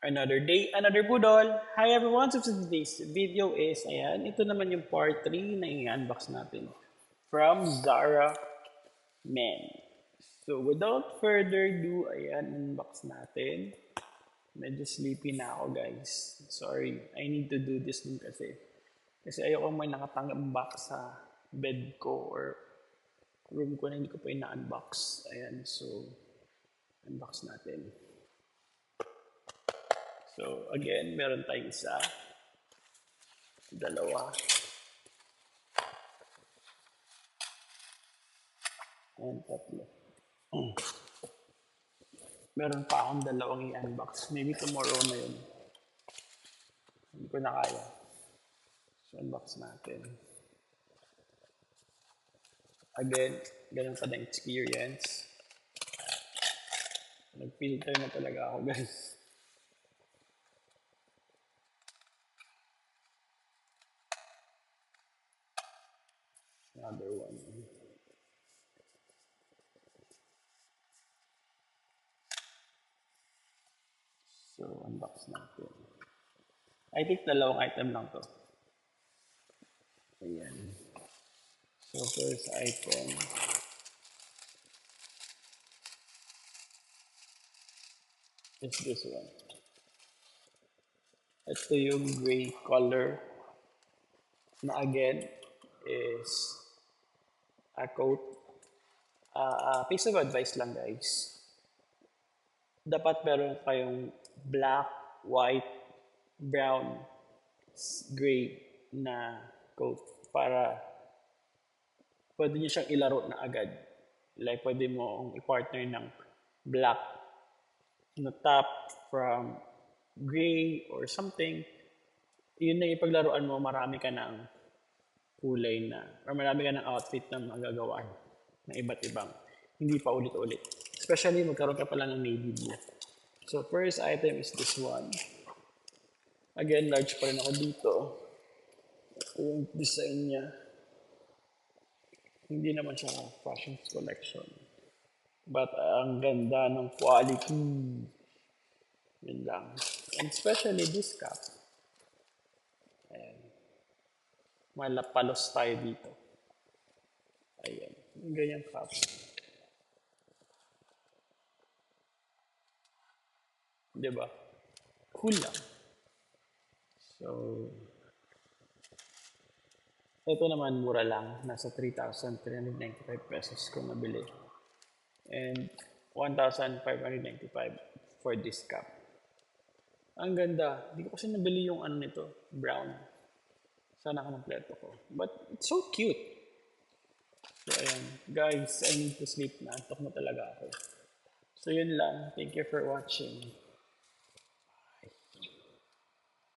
Another day, another budol. Hi everyone, so today's video is, ayan, ito naman yung part 3 na i-unbox natin from Zara Men. So without further ado, ayan, unbox natin. Medyo sleepy na ako guys. Sorry, I need to do this din kasi. Kasi ayoko may nakatambak sa bed ko or room ko na hindi ko pa ina-unbox. Ayan, so unbox natin. So again, meron tayong isa, dalawa, and tatlo. Meron pa akong dalawang i-unbox. Maybe tomorrow na yun. Hindi ko na kaya. So unbox natin. Again, ganun pa na experience. Nag-filter na talaga ako guys. Another one. So, unbox natin. I think dalawang item lang to. Ayan. So, first item is this one. Ito yung gray color na again is a coat. Piece of advice lang guys. Dapat meron kayong black, white, brown, gray na coat para pwede nyo siyang ilaro na agad. Like pwede mo i-partner ng black na top from gray or something. Yun na ipaglaruan mo, marami ka ng kulay na or marami ka ng outfit na magagawa na iba't ibang hindi pa ulit-ulit. Especially magkaroon ka pala ng navy blue. So first item is this one. Again, large pa rin ako dito. Ito yung design niya. Hindi naman siya fashion collection. But ang ganda ng quality. Yun lang. And especially this cap. Ayan. Malapalos tayo dito. Ayan. Yung ganyang cap. Diba? Cool lang. So, ito naman mura lang. Nasa 3,395 pesos ko nabili. And 1,595 for this cap. Ang ganda. Hindi ko kasi nabili yung ano nito, brown. Sana kompleto ko. But it's so cute. So, ayan. Guys, I need to sleep na. Antok na talaga ako. So, yun lang. Thank you for watching.